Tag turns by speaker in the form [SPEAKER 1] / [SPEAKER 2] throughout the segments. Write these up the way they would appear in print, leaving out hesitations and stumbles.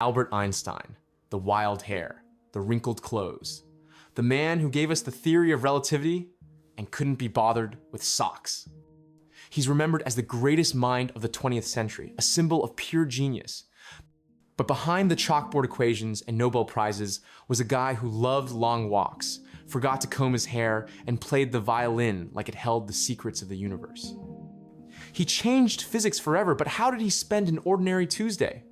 [SPEAKER 1] Albert Einstein, the wild hair, the wrinkled clothes, the man who gave us the theory of relativity and couldn't be bothered with socks. He's remembered as the greatest mind of the 20th century, a symbol of pure genius. But behind the chalkboard equations and Nobel Prizes was a guy who loved long walks, forgot to comb his hair, and played the violin like it held the secrets of the universe. He changed physics forever, but how did he spend an ordinary Tuesday?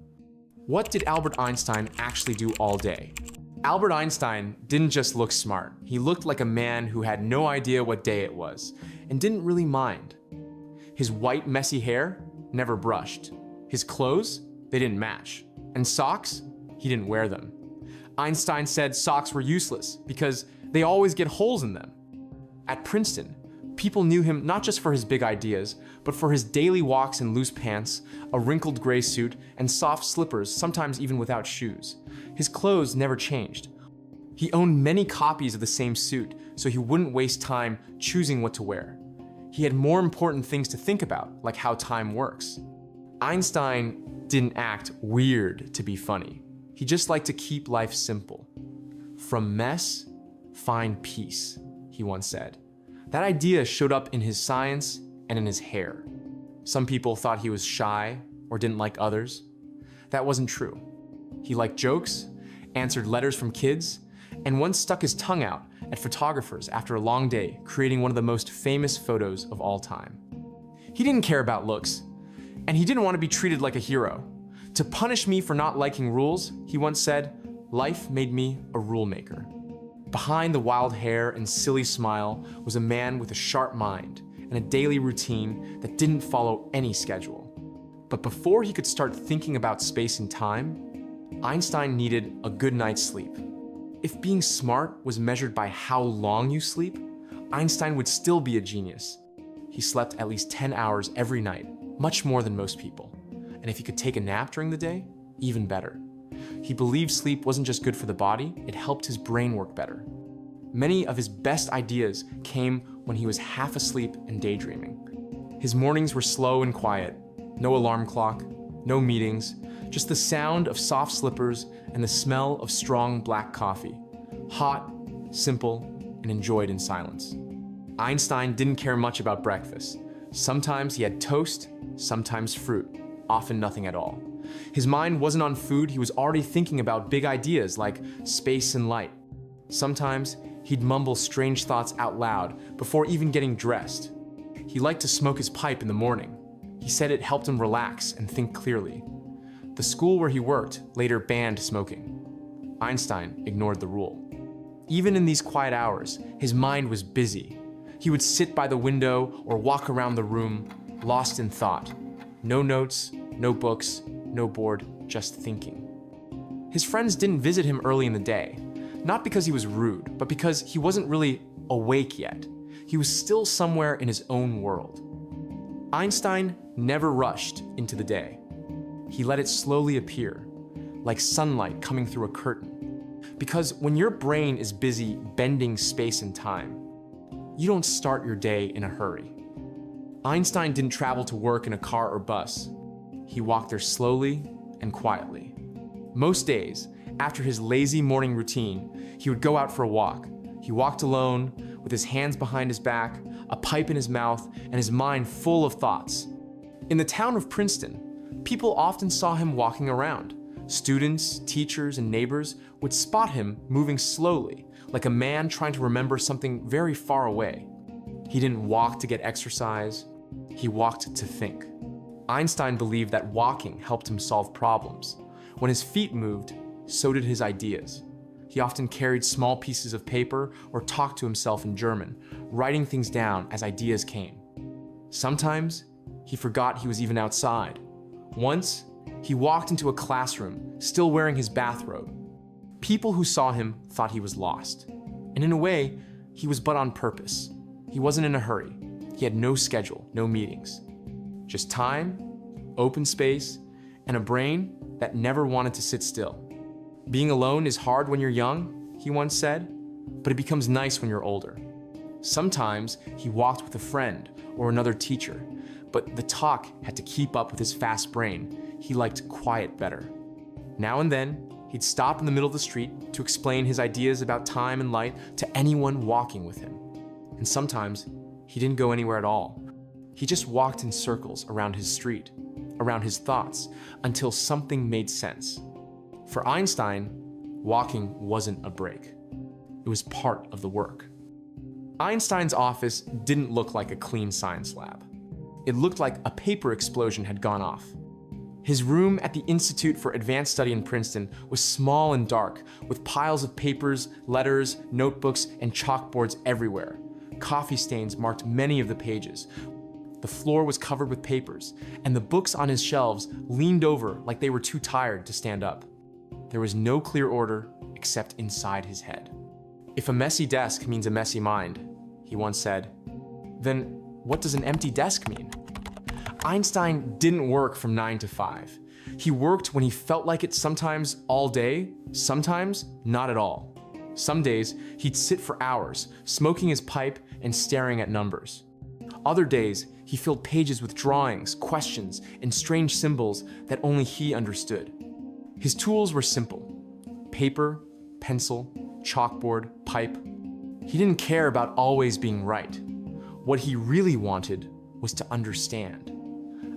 [SPEAKER 1] What did Albert Einstein actually do all day? Albert Einstein didn't just look smart. He looked like a man who had no idea what day it was and didn't really mind. His white, messy hair never brushed. His clothes, they didn't match. And socks, he didn't wear them. Einstein said socks were useless because they always get holes in them. At Princeton, people knew him not just for his big ideas, but for his daily walks in loose pants, a wrinkled gray suit, and soft slippers, sometimes even without shoes. His clothes never changed. He owned many copies of the same suit, so he wouldn't waste time choosing what to wear. He had more important things to think about, like how time works. Einstein didn't act weird to be funny. He just liked to keep life simple. From mess, find peace, he once said. That idea showed up in his science and in his hair. Some people thought he was shy or didn't like others. That wasn't true. He liked jokes, answered letters from kids, and once stuck his tongue out at photographers after a long day, creating one of the most famous photos of all time. He didn't care about looks, and he didn't want to be treated like a hero. To punish me for not liking rules, he once said, life made me a rule maker. Behind the wild hair and silly smile was a man with a sharp mind and a daily routine that didn't follow any schedule. But before he could start thinking about space and time, Einstein needed a good night's sleep. If being smart was measured by how long you sleep, Einstein would still be a genius. He slept at least 10 hours every night, much more than most people. And if he could take a nap during the day, even better. He believed sleep wasn't just good for the body, it helped his brain work better. Many of his best ideas came when he was half asleep and daydreaming. His mornings were slow and quiet, no alarm clock, no meetings, just the sound of soft slippers and the smell of strong black coffee. Hot, simple, and enjoyed in silence. Einstein didn't care much about breakfast. Sometimes he had toast, sometimes fruit, often nothing at all. His mind wasn't on food, he was already thinking about big ideas like space and light. Sometimes he'd mumble strange thoughts out loud before even getting dressed. He liked to smoke his pipe in the morning. He said it helped him relax and think clearly. The school where he worked later banned smoking. Einstein ignored the rule. Even in these quiet hours, his mind was busy. He would sit by the window or walk around the room, lost in thought. No notes, no books, no board, just thinking. His friends didn't visit him early in the day, not because he was rude, but because he wasn't really awake yet. He was still somewhere in his own world. Einstein never rushed into the day. He let it slowly appear, like sunlight coming through a curtain. Because when your brain is busy bending space and time, you don't start your day in a hurry. Einstein didn't travel to work in a car or bus. He walked there slowly and quietly. Most days, after his lazy morning routine, he would go out for a walk. He walked alone, with his hands behind his back, a pipe in his mouth, and his mind full of thoughts. In the town of Princeton, people often saw him walking around. Students, teachers, and neighbors would spot him moving slowly, like a man trying to remember something very far away. He didn't walk to get exercise, he walked to think. Einstein believed that walking helped him solve problems. When his feet moved, so did his ideas. He often carried small pieces of paper or talked to himself in German, writing things down as ideas came. Sometimes, he forgot he was even outside. Once, he walked into a classroom, still wearing his bathrobe. People who saw him thought he was lost. And in a way, he was but on purpose. He wasn't in a hurry. He had no schedule, no meetings. Just time, open space, and a brain that never wanted to sit still. Being alone is hard when you're young, he once said, but it becomes nice when you're older. Sometimes he walked with a friend or another teacher, but the talk had to keep up with his fast brain. He liked quiet better. Now and then, he'd stop in the middle of the street to explain his ideas about time and light to anyone walking with him. And sometimes, he didn't go anywhere at all. He just walked in circles around his street, around his thoughts, until something made sense. For Einstein, walking wasn't a break. It was part of the work. Einstein's office didn't look like a clean science lab. It looked like a paper explosion had gone off. His room at the Institute for Advanced Study in Princeton was small and dark, with piles of papers, letters, notebooks, and chalkboards everywhere. Coffee stains marked many of the pages. The floor was covered with papers, and the books on his shelves leaned over like they were too tired to stand up. There was no clear order except inside his head. "If a messy desk means a messy mind," he once said, "then what does an empty desk mean?" Einstein didn't work from 9 to 5. He worked when he felt like it, sometimes all day, sometimes not at all. Some days, he'd sit for hours, smoking his pipe and staring at numbers. Other days, he filled pages with drawings, questions, and strange symbols that only he understood. His tools were simple: paper, pencil, chalkboard, pipe. He didn't care about always being right. What he really wanted was to understand.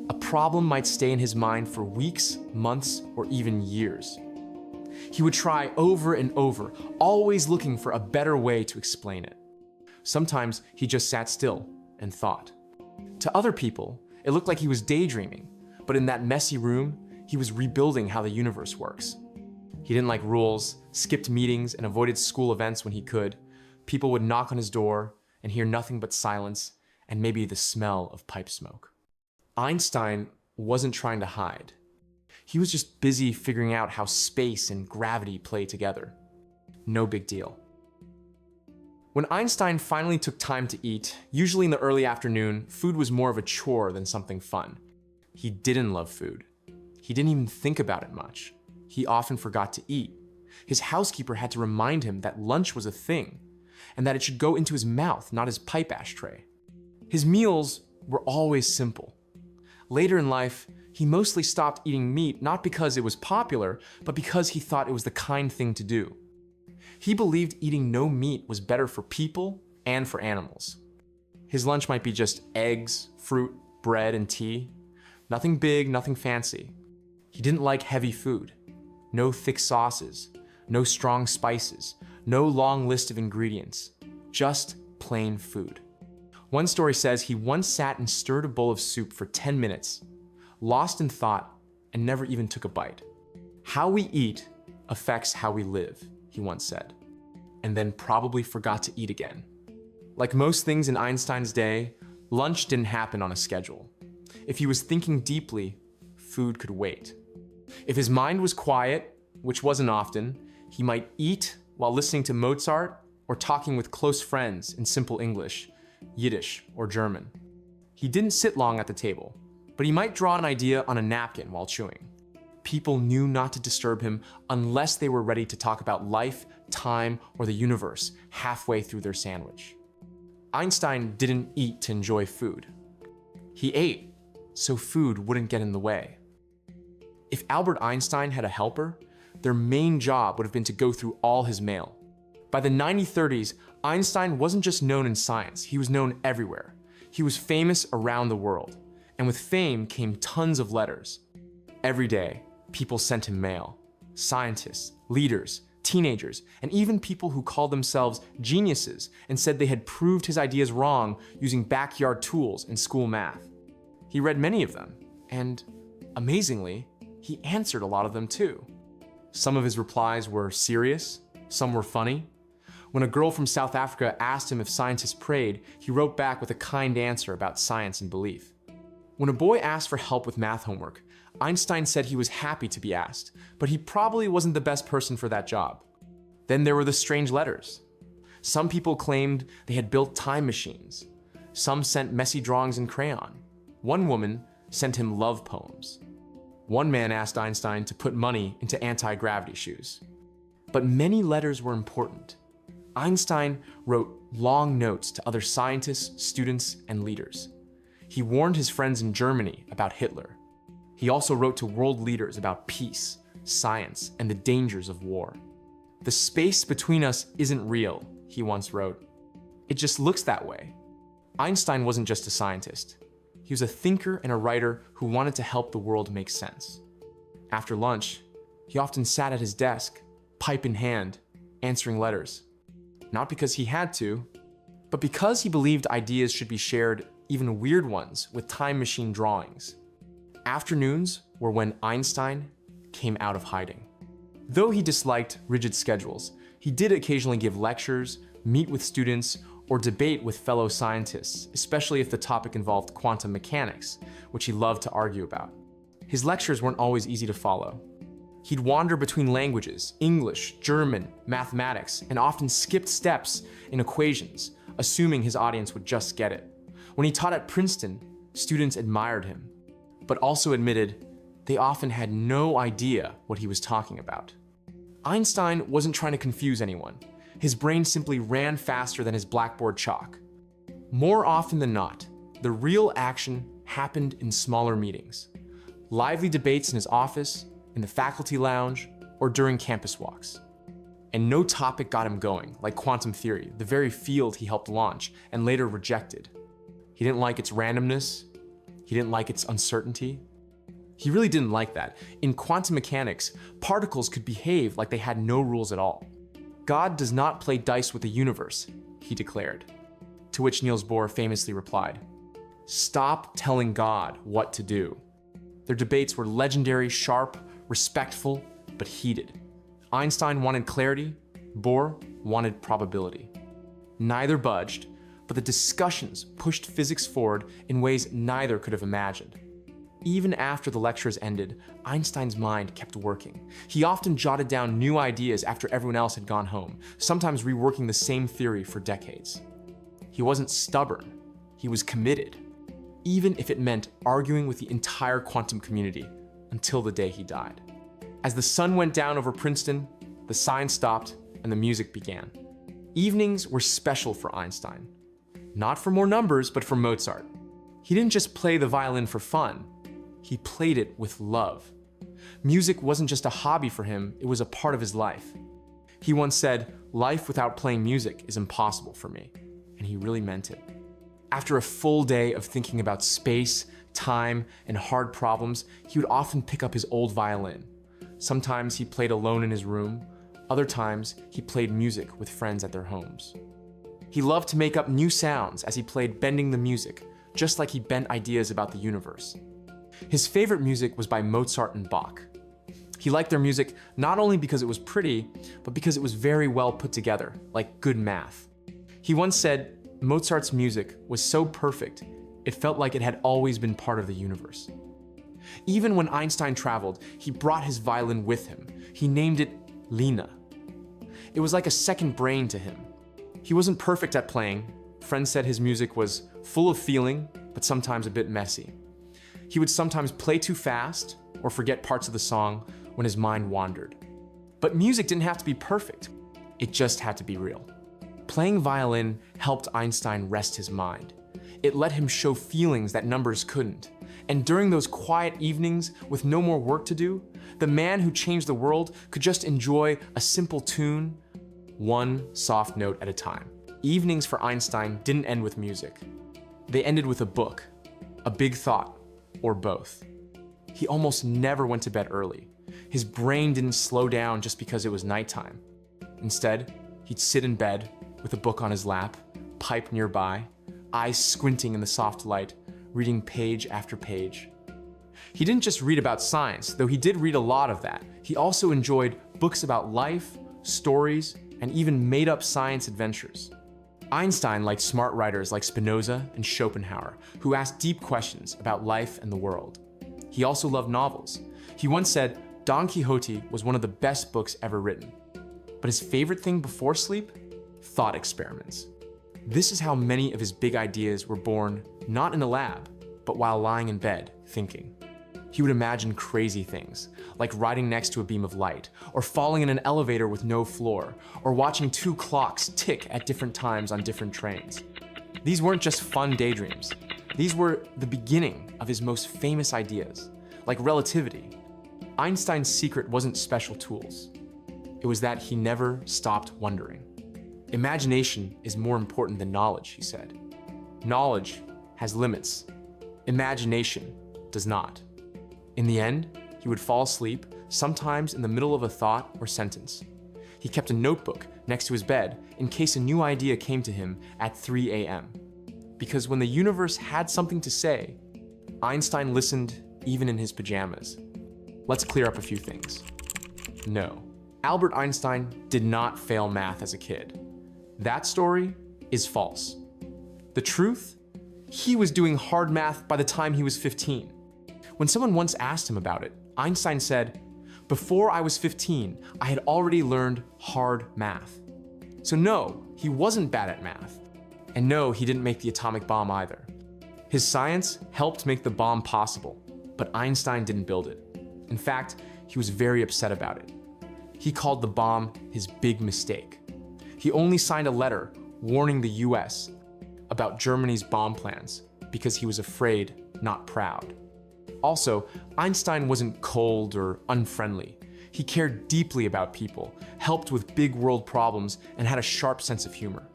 [SPEAKER 1] A problem might stay in his mind for weeks, months, or even years. He would try over and over, always looking for a better way to explain it. Sometimes he just sat still and thought. To other people, it looked like he was daydreaming, but in that messy room, he was rebuilding how the universe works. He didn't like rules, skipped meetings, and avoided school events when he could. People would knock on his door and hear nothing but silence and maybe the smell of pipe smoke. Einstein wasn't trying to hide. He was just busy figuring out how space and gravity play together. No big deal. When Einstein finally took time to eat, usually in the early afternoon, food was more of a chore than something fun. He didn't love food. He didn't even think about it much. He often forgot to eat. His housekeeper had to remind him that lunch was a thing, and that it should go into his mouth, not his pipe ashtray. His meals were always simple. Later in life, he mostly stopped eating meat not because it was popular, but because he thought it was the kind thing to do. He believed eating no meat was better for people and for animals. His lunch might be just eggs, fruit, bread, and tea. Nothing big, nothing fancy. He didn't like heavy food. No thick sauces, no strong spices, no long list of ingredients, just plain food. One story says he once sat and stirred a bowl of soup for 10 minutes, lost in thought, and never even took a bite. "How we eat affects how we live," he once said, and then probably forgot to eat again. Like most things in Einstein's day, lunch didn't happen on a schedule. If he was thinking deeply, food could wait. If his mind was quiet, which wasn't often, he might eat while listening to Mozart or talking with close friends in simple English, Yiddish, or German. He didn't sit long at the table, but he might draw an idea on a napkin while chewing. People knew not to disturb him unless they were ready to talk about life, time, or the universe halfway through their sandwich. Einstein didn't eat to enjoy food. He ate so food wouldn't get in the way. If Albert Einstein had a helper, their main job would have been to go through all his mail. By the 1930s, Einstein wasn't just known in science, he was known everywhere. He was famous around the world, and with fame came tons of letters. Every day, people sent him mail. Scientists, leaders, teenagers, and even people who called themselves geniuses and said they had proved his ideas wrong using backyard tools and school math. He read many of them, and amazingly, he answered a lot of them too. Some of his replies were serious, some were funny. When a girl from South Africa asked him if scientists prayed, he wrote back with a kind answer about science and belief. When a boy asked for help with math homework, Einstein said he was happy to be asked, but he probably wasn't the best person for that job. Then there were the strange letters. Some people claimed they had built time machines. Some sent messy drawings in crayon. One woman sent him love poems. One man asked Einstein to put money into anti-gravity shoes. But many letters were important. Einstein wrote long notes to other scientists, students, and leaders. He warned his friends in Germany about Hitler. He also wrote to world leaders about peace, science, and the dangers of war. "The space between us isn't real," he once wrote. "It just looks that way." Einstein wasn't just a scientist. He was a thinker and a writer who wanted to help the world make sense. After lunch, he often sat at his desk, pipe in hand, answering letters. Not because he had to, but because he believed ideas should be shared, even weird ones, with time machine drawings. Afternoons were when Einstein came out of hiding. Though he disliked rigid schedules, he did occasionally give lectures, meet with students, or debate with fellow scientists, especially if the topic involved quantum mechanics, which he loved to argue about. His lectures weren't always easy to follow. He'd wander between languages, English, German, mathematics, and often skipped steps in equations, assuming his audience would just get it. When he taught at Princeton, students admired him, but also admitted they often had no idea what he was talking about. Einstein wasn't trying to confuse anyone. His brain simply ran faster than his blackboard chalk. More often than not, the real action happened in smaller meetings. Lively debates in his office, in the faculty lounge, or during campus walks. And no topic got him going, like quantum theory, the very field he helped launch and later rejected. He didn't like its randomness. He didn't like its uncertainty. He really didn't like that. In quantum mechanics, particles could behave like they had no rules at all. "God does not play dice with the universe," he declared. To which Niels Bohr famously replied, "Stop telling God what to do." Their debates were legendary, sharp, respectful, but heated. Einstein wanted clarity, Bohr wanted probability. Neither budged, but the discussions pushed physics forward in ways neither could have imagined. Even after the lectures ended, Einstein's mind kept working. He often jotted down new ideas after everyone else had gone home, sometimes reworking the same theory for decades. He wasn't stubborn, he was committed, even if it meant arguing with the entire quantum community until the day he died. As the sun went down over Princeton, the science stopped and the music began. Evenings were special for Einstein. Not for more numbers, but for Mozart. He didn't just play the violin for fun. He played it with love. Music wasn't just a hobby for him, it was a part of his life. He once said, "Life without playing music is impossible for me," and he really meant it. After a full day of thinking about space, time, and hard problems, he would often pick up his old violin. Sometimes he played alone in his room, other times he played music with friends at their homes. He loved to make up new sounds as he played, bending the music, just like he bent ideas about the universe. His favorite music was by Mozart and Bach. He liked their music not only because it was pretty, but because it was very well put together, like good math. He once said, Mozart's music was so perfect, it felt like it had always been part of the universe. Even when Einstein traveled, he brought his violin with him. He named it Lena. It was like a second brain to him. He wasn't perfect at playing. Friends said his music was full of feeling, but sometimes a bit messy. He would sometimes play too fast or forget parts of the song when his mind wandered. But music didn't have to be perfect. It just had to be real. Playing violin helped Einstein rest his mind. It let him show feelings that numbers couldn't. And during those quiet evenings with no more work to do, the man who changed the world could just enjoy a simple tune, one soft note at a time. Evenings for Einstein didn't end with music. They ended with a book, a big thought, or both. He almost never went to bed early. His brain didn't slow down just because it was nighttime. Instead, he'd sit in bed with a book on his lap, pipe nearby, eyes squinting in the soft light, reading page after page. He didn't just read about science, though he did read a lot of that. He also enjoyed books about life, stories, and even made-up science adventures. Einstein liked smart writers like Spinoza and Schopenhauer, who asked deep questions about life and the world. He also loved novels. He once said Don Quixote was one of the best books ever written. But his favorite thing before sleep? Thought experiments. This is how many of his big ideas were born, not in a lab, but while lying in bed, thinking. He would imagine crazy things, like riding next to a beam of light, or falling in an elevator with no floor, or watching two clocks tick at different times on different trains. These weren't just fun daydreams. These were the beginning of his most famous ideas, like relativity. Einstein's secret wasn't special tools. It was that he never stopped wondering. Imagination is more important than knowledge, he said. Knowledge has limits. Imagination does not. In the end, he would fall asleep, sometimes in the middle of a thought or sentence. He kept a notebook next to his bed in case a new idea came to him at 3 a.m. Because when the universe had something to say, Einstein listened even in his pajamas. Let's clear up a few things. No, Albert Einstein did not fail math as a kid. That story is false. The truth? He was doing hard math by the time he was 15. When someone once asked him about it, Einstein said, "Before I was 15, I had already learned hard math." So no, he wasn't bad at math. And no, he didn't make the atomic bomb either. His science helped make the bomb possible, but Einstein didn't build it. In fact, he was very upset about it. He called the bomb his big mistake. He only signed a letter warning the US about Germany's bomb plans because he was afraid, not proud. Also, Einstein wasn't cold or unfriendly. He cared deeply about people, helped with big world problems, and had a sharp sense of humor.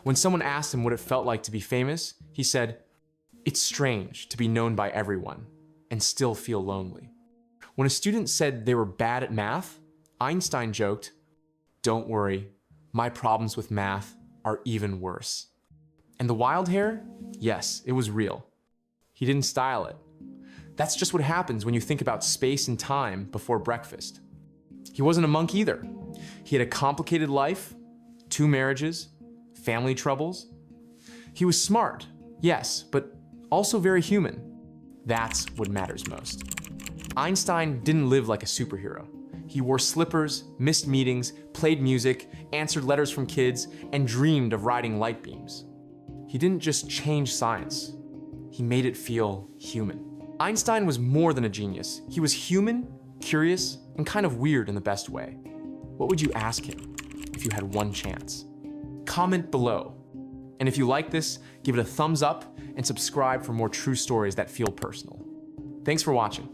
[SPEAKER 1] When someone asked him what it felt like to be famous, he said, "It's strange to be known by everyone and still feel lonely." When a student said they were bad at math, Einstein joked, "Don't worry, my problems with math are even worse." And the wild hair? Yes, it was real. He didn't style it. That's just what happens when you think about space and time before breakfast. He wasn't a monk either. He had a complicated life, 2 marriages, family troubles. He was smart, yes, but also very human. That's what matters most. Einstein didn't live like a superhero. He wore slippers, missed meetings, played music, answered letters from kids, and dreamed of riding light beams. He didn't just change science. He made it feel human. Einstein was more than a genius. He was human, curious, and kind of weird in the best way. What would you ask him if you had one chance? Comment below. And if you like this, give it a thumbs up and subscribe for more true stories that feel personal. Thanks for watching.